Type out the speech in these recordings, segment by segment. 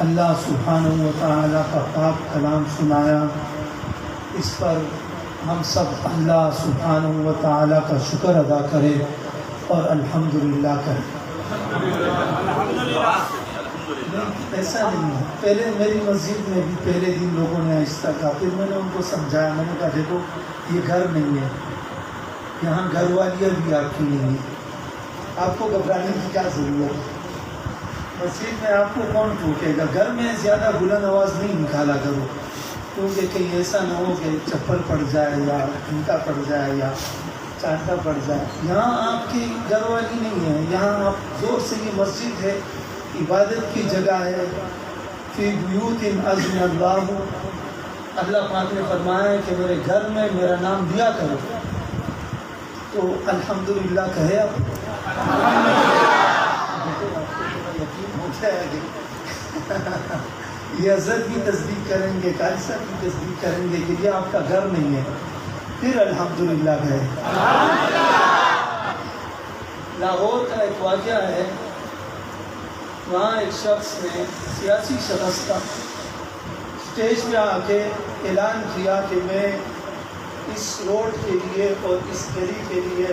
اللہ سبحانہ و تعالیٰ کا پاک کلام سنایا، اس پر ہم سب اللہ سبحانہ و تعالیٰ کا شکر ادا کریں اور الحمدللہ کہیں۔ ایسا نہیں ہے، پہلے میری مسجد میں بھی پہلے دن لوگوں نے آہستہ کہا، پھر میں نے ان کو سمجھایا، میں نے کہا دیکھو یہ گھر نہیں ہے، یہاں گھر والیاں بھی آپ کی نہیں ہیں، آپ کو گھبرانے کی کیا ضرورت ہے؟ مسجد میں آپ کو کون ٹوکے گا؟ گھر میں زیادہ بلند آواز نہیں نکالا کرو، کیونکہ کہیں ایسا نہ ہو کہ چپل پڑ جائے یا جھمکا پڑ جائے یا چانٹا پڑ جائے۔ یہاں آپ کی گھر والی نہیں ہے، یہاں آپ زور سے، یہ مسجد ہے، عبادت کی جگہ ہے۔ فی بیوت اذن اللہ، اللہ پاک نے فرمایا ہے کہ میرے گھر میں میرا نام لیا کرو، تو الحمدللہ کہے آپ یقین ہو جائے گا۔ یہ حضرت بھی تصدیق کریں گے، قاری صاحب بھی تصدیق کریں گے کہ یہ آپ کا گھر نہیں ہے، پھر الحمدللہ کہے۔ لاہور کا ایک واقعہ ہے، وہاں ایک شخص نے، سیاسی شخص تھا، اسٹیج پہ آ کے اعلان کیا کہ میں اس روڈ کے لیے اور اس گلی کے لیے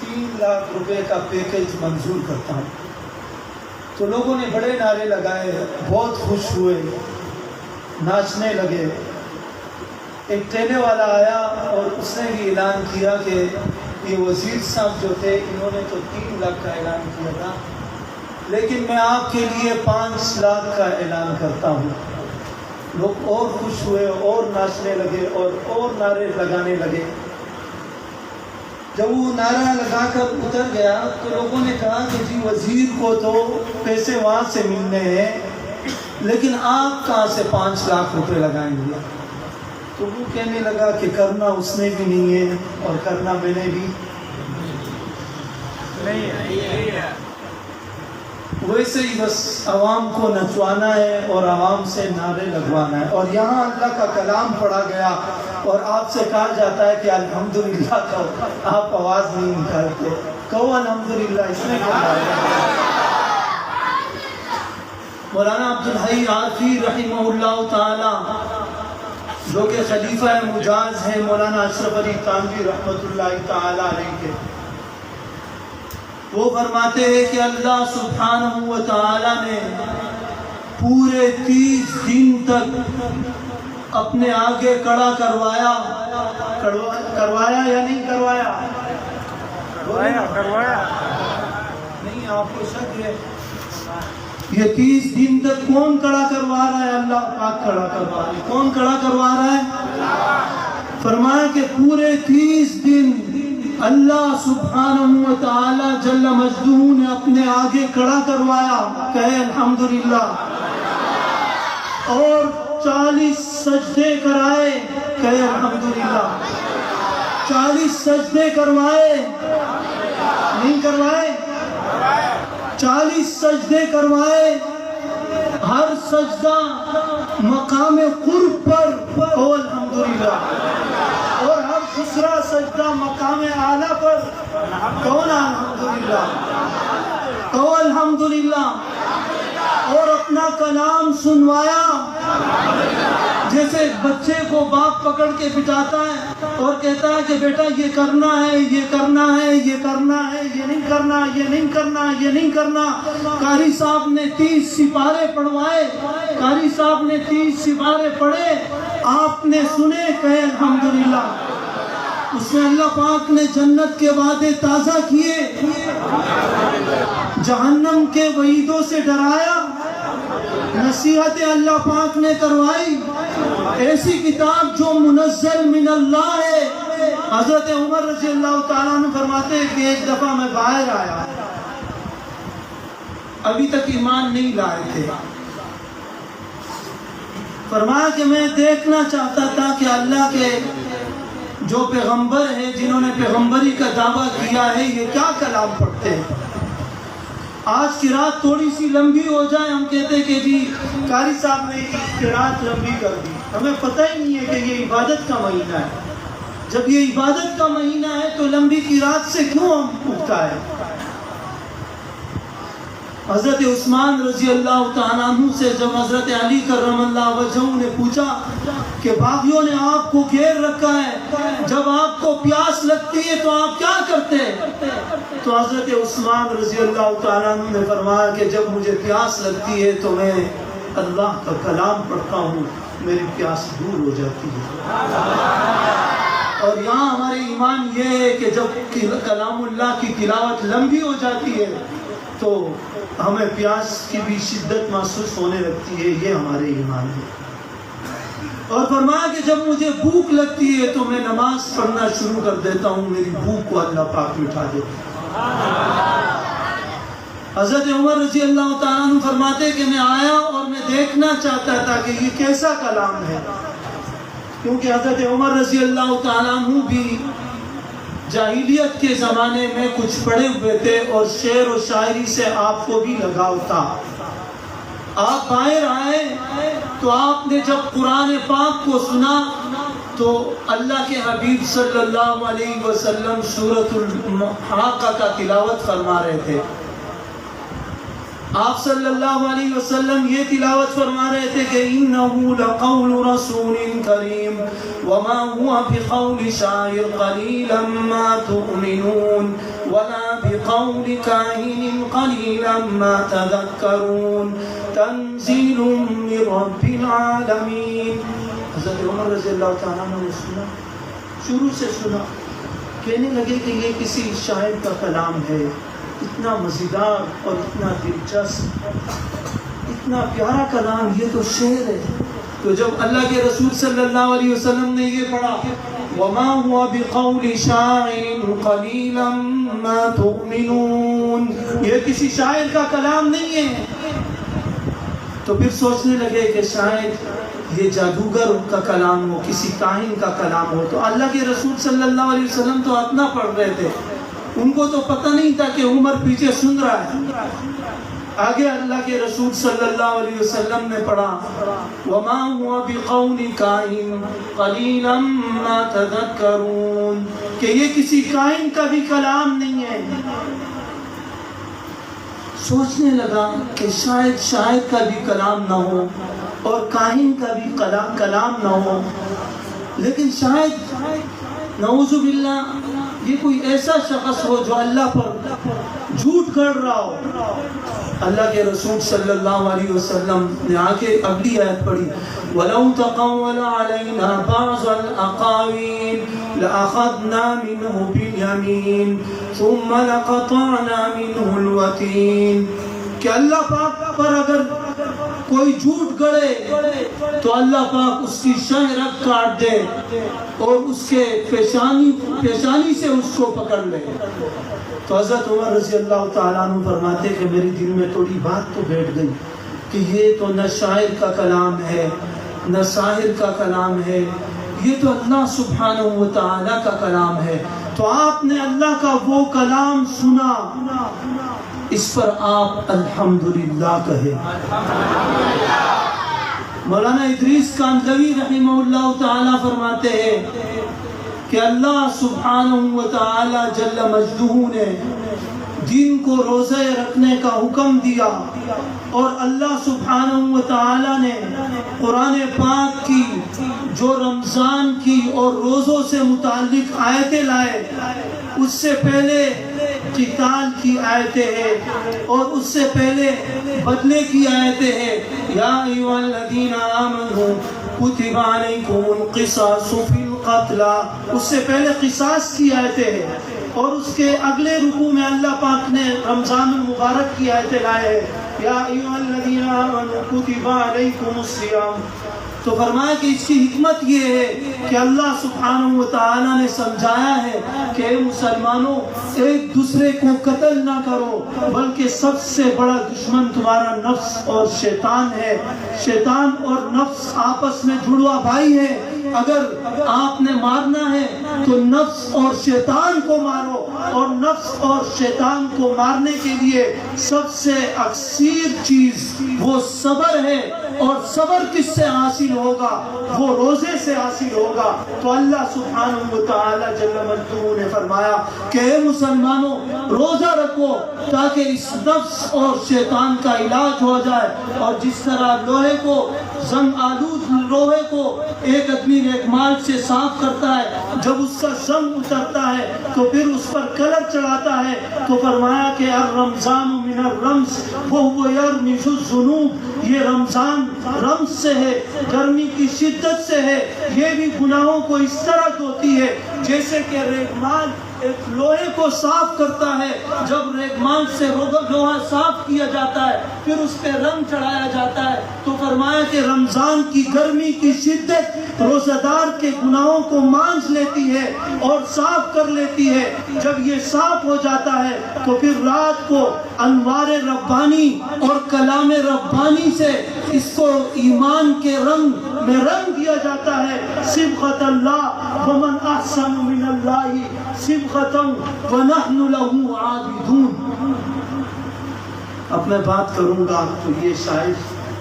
3 لاکھ روپے کا پیکیج منظور کرتا ہوں۔ تو لوگوں نے بڑے نعرے لگائے، بہت خوش ہوئے، ناچنے لگے۔ ایک ٹھیلے والا آیا اور اس نے بھی اعلان کیا کہ یہ وزیر صاحب جو تھے انہوں نے تو 3 لاکھ کا اعلان کیا تھا، لیکن میں آپ کے لیے 5 لاکھ کا اعلان کرتا ہوں۔ لوگ اور خوش ہوئے اور ناچنے لگے اور نعرے لگانے لگے۔ جب وہ نعرہ لگا کر اتر گیا تو لوگوں نے کہا کہ جی وزیر کو تو پیسے وہاں سے ملنے ہیں، لیکن آپ کہاں سے 5 لاکھ روپے لگائیں گے؟ تو وہ کہنے لگا کہ کرنا اس نے بھی نہیں ہے اور کرنا میں نے بھی نہیں ہے، ویسے ہی بس عوام کو نچوانا ہے اور عوام سے نعرے لگوانا ہے۔ اور یہاں اللہ کا کلام پڑھا گیا اور آپ سے کہا جاتا ہے کہ الحمدللہ کہو، آپ آواز نہیں نکالتے، کہو الحمدللہ، اس میں کیا بات ہے؟ مولانا عبدالحی عارفی رحمہ اللہ تعالی، جو کہ خلیفہ مجاز ہیں مولانا اشرف علی تھانوی رحمۃ اللہ تعالی علیہ کے، وہ فرماتے ہیں کہ اللہ سبحانہ و تعالی نے پورے 30 دن تک اپنے آگے کڑا کروایا یا نہیں کروایا؟ نہیں، آپ کو شک ہے؟ یہ 30 دن تک کون کڑا کروا رہا ہے؟ اللہ پاک کڑا کروا رہا ہے۔ کون کڑا کروا رہا ہے؟ فرمایا کہ پورے 30 دن اللہ سبحانہ و تعالی جل مجدہ نے اپنے آگے کڑا کروایا، کہے الحمدللہ، اور 40 سجدے کرائے، کہے الحمدللہ، 40 سجدے کروائے، نہیں کروائے؟ 40 سجدے کروائے، ہر سجدہ مقام قرب پر، او الحمدللہ، اور ہر دوسرا سجدہ مقام اعلیٰ پر، کون الحمدللہ، کہو الحمدللہ، اور اپنا کلام سنوایا۔ جیسے بچے کو باپ پکڑ کے بٹھاتا ہے اور کہتا ہے کہ بیٹا یہ کرنا ہے، یہ کرنا ہے، یہ کرنا ہے، یہ نہیں کرنا، یہ نہیں کرنا، یہ نہیں کرنا۔ قاری صاحب نے 30 سپارے پڑھوائے، قاری صاحب نے 30 سپارے پڑھے، آپ نے سنے، کہے الحمدللہ۔ اس میں اللہ پاک نے جنت کے وعدے تازہ کیے، جہنم کے وعیدوں سے ڈرایا، نصیحت اللہ پاک نے کروائی۔ ایسی کتاب جو منزل من اللہ ہے۔ حضرت عمر رضی اللہ تعالیٰ عنہ فرماتے ہیں کہ ایک دفعہ میں باہر آیا، ابھی تک ایمان نہیں لائے تھے، فرمایا کہ میں دیکھنا چاہتا تھا کہ اللہ کے جو پیغمبر ہیں، جنہوں نے پیغمبری کا دعویٰ کیا ہے، یہ کیا کلام پڑھتے ہیں۔ آج کی رات تھوڑی سی لمبی ہو جائے، ہم کہتے کہ جی قاری صاحب نے کی رات لمبی کر دی، ہمیں پتہ ہی نہیں ہے کہ یہ عبادت کا مہینہ ہے۔ جب یہ عبادت کا مہینہ ہے تو لمبی کی رات سے کیوں ہم اٹھتا ہے؟ حضرت عثمان رضی اللہ تعالیٰ عنہ سے جب حضرت علی کرم اللہ وجہہ نے پوچھا کہ باغیوں نے آپ کو گھیر رکھا ہے، جب آپ کو پیاس لگتی ہے تو آپ کیا کرتے ہیں؟ تو حضرت عثمان رضی اللہ تعالیٰ عنہ نے فرمایا کہ جب مجھے پیاس لگتی ہے تو میں اللہ کا کلام پڑھتا ہوں، میری پیاس دور ہو جاتی ہے۔ اور یہاں ہمارے ایمان یہ ہے کہ جب کلام اللہ کی تلاوت لمبی ہو جاتی ہے تو ہمیں پیاس کی بھی شدت محسوس ہونے لگتی ہے، یہ ہمارے ایمان ہے۔ اور فرمایا کہ جب مجھے بھوک لگتی ہے تو میں نماز پڑھنا شروع کر دیتا ہوں، میری بھوک کو اللہ پاک مٹا دیتا ہے۔ حضرت عمر رضی اللہ تعالیٰ عنہ فرماتے کہ میں آیا اور میں دیکھنا چاہتا تھا کہ یہ کیسا کلام ہے، کیونکہ حضرت عمر رضی اللہ تعالیٰ عنہ بھی جاہلیت کے زمانے میں کچھ پڑھے ہوئے تھے اور شعر و شاعری سے آپ کو بھی لگاؤ تھا۔ آپ باہر آئے تو آپ نے جب قرآن پاک کو سنا تو اللہ کے حبیب صلی اللہ علیہ وسلم سورۃ الحاقہ کا تلاوت فرما رہے تھے۔ آپ صلی اللہ علیہ وسلم یہ تلاوت فرما رہے تھے کہ انہو لقول رسول کریم وما ہوا بقول شاعر قلیلا ما تؤمنون ولا بقول کاہن قلیلا ما تذکرون تنزیل من رب العالمین۔ حضرت عمر رضی اللہ تعالیٰ عنہ نے سنا، شروع سے سنا، کہنے لگے کہ یہ کسی شاعر کا کلام ہے، اتنا مزیدار اور اتنا دلچسپ، اتنا پیارا کلام، یہ تو شعر ہے۔ تو جب اللہ کے رسول صلی اللہ علیہ وسلم نے یہ پڑھا وَمَا هُوَ بِقَوْلِ شَاعِرٍ قَلِيلًا مَا تُؤْمِنُونَ، یہ کسی شاعر کا کلام نہیں ہے، تو پھر سوچنے لگے کہ شاید یہ جادوگر کا کلام ہو، کسی کاہن کا کلام ہو۔ تو اللہ کے رسول صلی اللہ علیہ وسلم تو اتنا پڑھ رہے تھے، ان کو تو پتہ نہیں تھا کہ عمر پیچھے سن رہا ہے۔ آگے اللہ کے رسول صلی اللہ علیہ وسلم نے پڑھا وَمَا هُوَ بِقَوْلِ كَاهِنٍ قَلِيلًا مَا تَذَكَّرُونَ، کہ یہ کسی کاہن کا بھی کلام نہیں ہے۔ سوچنے لگا کہ شاید شاعر کا بھی کلام نہ ہو اور کاہن کا بھی کلام نہ ہو، لیکن شاید نعوذ باللہ یہ کوئی ایسا شخص ہو جو اللہ پر جھوٹ کر رہا ہو۔ اللہ کے رسول صلی اللہ علیہ وسلم نے آگے اگلی آیت پڑھی وَلَوْ تَقَوَّلَ عَلَيْنَا بَعْضَ الْأَقَاوِيلِ لَأَخَذْنَا مِنْهُ بِالْيَمِينِ ثُمَّ لَقَطَعْنَا مِنْهُ الْوَتِينَ، کہ اللہ پاک پر اگر کوئی جھوٹ گڑے تو اللہ پاک اس کی شہ رگ کاٹ دے اور اس کے پیشانی سے اس کو پکڑ لے۔ تو حضرت عمر رضی اللہ تعالیٰ عنہ فرماتے کہ میری دل میں تھوڑی بات تو بیٹھ گئی کہ یہ تو نہ شاعر کا کلام ہے نہ ساحر کا کلام ہے، یہ تو اللہ سبحانہ و تعالیٰ کا کلام ہے۔ تو آپ نے اللہ کا وہ کلام سنا، اس پر آپ الحمدللہ کہے۔ مولانا ادریس کاندھلوی رحمہ اللہ تعالیٰ فرماتے ہیں کہ اللہ سبحانہ و تعالیٰ جل مجدہ نے دن کو روزے رکھنے کا حکم دیا، اور اللہ سبحانہ و تعالیٰ نے قرآن پاک کی جو رمضان کی اور روزوں سے متعلق آیتیں لائے، اس سے پہلے قتال کی آیتیں ہیں اور اس سے پہلے بدلے کی آیتیں ہیں۔ یا ایھا الذین آمنوا کتب علیکم القصاص فی القتلی، اس سے پہلے قصاص کی آیتیں ہیں، اور اس کے اگلے رکوع میں اللہ پاک نے رمضان المبارک کی آیتیں لائے ہیں، یا ایھا الذین آمنوا کتب علیکم الصیام۔ تو فرمایا کہ اس کی حکمت یہ ہے کہ اللہ سبحانہ و تعالیٰ نے سمجھایا ہے کہ اے مسلمانوں، ایک دوسرے کو قتل نہ کرو، بلکہ سب سے بڑا دشمن تمہارا نفس اور شیطان ہے۔ شیطان اور نفس آپس میں جڑوا بھائی ہے، اگر آپ نے مارنا ہے تو نفس اور شیطان کو مارو، اور نفس اور شیطان کو مارنے کے لیے سب سے اکثر چیز وہ صبر ہے، اور صبر کس سے حاصل ہوگا؟ وہ روزے سے حاصل ہوگا۔ تو اللہ سبحانہ وتعالی جل مجدہ نے فرمایا کہ اے مسلمانوں روزہ رکھو تاکہ اس نفس اور شیطان کا علاج ہو جائے۔ اور جس طرح لوہے کو زنگ آلود لوہے کو ایک آدمی ریگمال سے صاف کرتا ہے، جب اس کا زنگ اترتا ہے تو پھر اس پر کلر چڑھاتا ہے، تو فرمایا کہ الرمضان من الرمز وهو يرمز الذنوب، یہ رمضان رمز سے ہے، گرمی کی شدت سے ہے، یہ بھی گناہوں کو اس طرح دھوتی ہے جیسے کہ ریگمال ایک لوہے کو صاف کرتا ہے۔ جب ریگمال سے لوہا صاف کیا جاتا ہے پھر اس پہ رنگ چڑھایا جاتا ہے، تو فرمایا کہ رمضان کی گرمی کی شدت روزہ دار کے گناہوں کو مانچ لیتی ہے اور صاف کر لیتی ہے۔ جب یہ صاف ہو جاتا ہے تو پھر رات کو انوار ربانی اور کلام ربانی سے اس کو ایمان کے رنگ میں رنگ دیا جاتا ہے۔ صبغۃ اللہ ومن احسن من اللہ صبغۃ ونحن له عابدون۔ اب میں بات کروں گا تو یہ شاعر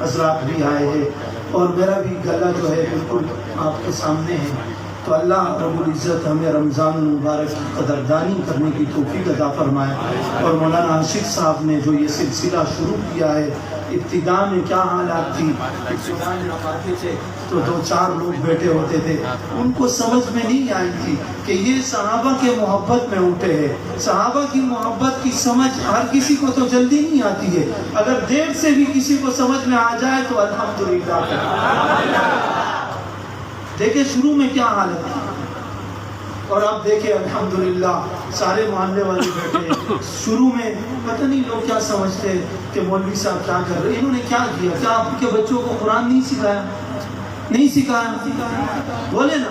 حضرات بھی آئے ہیں اور میرا بھی گلا جو ہے بالکل آپ کے سامنے ہے۔ تو اللہ رب العزت ہمیں رمضان المبارک کی قدردانی کرنے کی توفیق عطا فرمائے۔ اور مولانا عاشق صاحب نے جو یہ سلسلہ شروع کیا ہے، ابتدا میں کیا حالات تھی، ابتدا میں ہم آتے تھے تو 2-4 لوگ بیٹھے ہوتے تھے، ان کو سمجھ میں نہیں آئی تھی کہ یہ صحابہ کے محبت میں اٹھے ہیں۔ صحابہ کی محبت کی سمجھ ہر کسی کو تو جلدی نہیں آتی ہے، اگر دیر سے بھی کسی کو سمجھ میں آ جائے تو الحمدللہ۔ دیکھیں شروع میں کیا حالت تھی، اور اب دیکھیں الحمدللہ سارے محلے والے بیٹھے۔ شروع میں پتہ نہیں لوگ کیا سمجھتے کہ مولوی صاحب کیا کر رہے، انہوں نے کیا کیا؟ کیا آپ کے بچوں کو قرآن نہیں سکھایا؟ نہیں سکھایا؟ بولے نا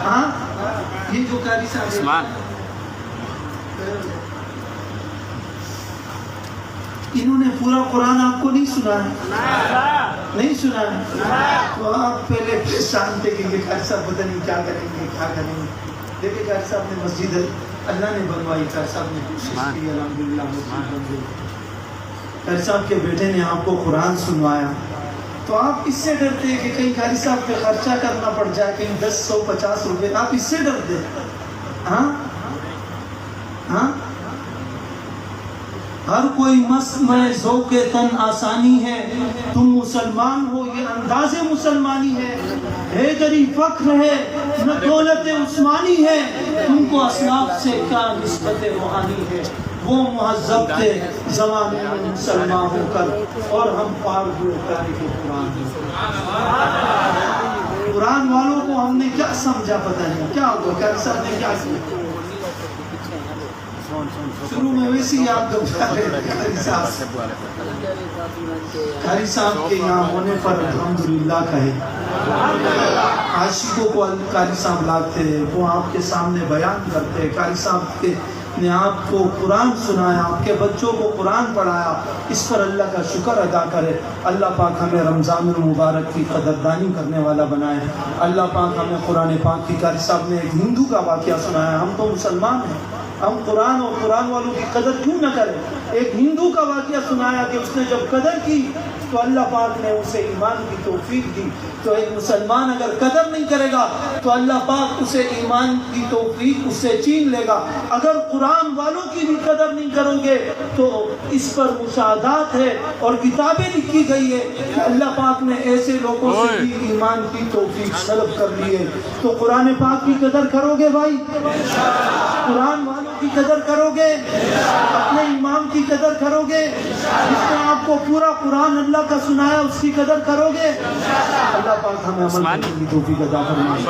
ہاں۔ یہ جو قاری صاحب انہوں نے پورا قرآن آپ کو نہیں سنایا؟ نہیں سنایا؟ تو آپ پہلے پریشان تھے کہ یہ قاری صاحب پتہ نہیں کیا کریں گے کیا کریں گے۔ دیکھیں قاری صاحب نے مسجد اللہ نے بنوائی، قاری صاحب نے کوشش کی، الحمدللہ مسجد بن گئی۔ قاری صاحب کے بیٹے نے آپ کو قرآن سنوایا، تو آپ اس سے ڈرتے ہیں کہ کہیں قاری صاحب پہ خرچہ کرنا پڑ جائے، کہیں 10 100 50 روپے، آپ اس سے ڈرتے ہیں؟ ہاں ہاں۔ ہر کوئی مست میں ذوق تن آسانی ہے، تم مسلمان ہو یہ انداز مسلمانی ہے دری فخر ہے نہ دولت عثمانی ہے، تم کو اسلاف سے کیا نسبت روحانی ہے، وہ مہذب تھے زمانے میں مسلمان ہو کر، اور ہم پار ہوئے تاریخ قرآن۔ قرآن والوں کو ہم نے کیا سمجھا پتہ نہیں کیا ہوا، قاری صاحب نے کیا کیا؟ شروع میں ویسے ہی آپ قاری صاحب کے یہاں ہونے پر الحمدللہ کہے۔ عاشقوں کو قاری صاحب لاتے ہیں، وہ آپ کے سامنے بیان کرتے ہیں، قاری صاحب نے آپ کو قرآن سنایا، آپ کے بچوں کو قرآن پڑھایا، اس پر اللہ کا شکر ادا کرے۔ اللہ پاک ہمیں رمضان المبارک کی قدردانی کرنے والا بنائے۔ اللہ پاک ہمیں قرآن پاک کی، قاری صاحب نے ایک ہندو کا واقعہ سنایا، ہم تو مسلمان ہیں، ہم قرآن اور قرآن والوں کی قدر کیوں نہ کریں؟ ایک ہندو کا واقعہ سنایا کہ اس نے جب قدر کی تو اللہ پاک نے اسے ایمان کی توفیق دی۔ تو ایک مسلمان اگر قدر نہیں کرے گا تو اللہ پاک اسے ایمان کی توفیق اس سے چھین لے گا۔ اگر قرآن والوں کی بھی قدر نہیں کرو گے تو اس پر مشاہدات ہے اور کتابیں لکھی گئی ہے کہ اللہ پاک نے ایسے لوگوں سے بھی ایمان کی توفیق سلب کر لی ہے۔ تو قرآن پاک کی قدر کرو گے بھائی؟ قرآن والوں کی قدر کرو گے؟ اپنے امام کی قدر کرو گے؟ جس نے آپ کو پورا قرآن اللہ کا سنایا اس کی قدر کرو گے؟ اللہ پاک ہمیں عمل کرنے کی توفیق عطا فرمائے۔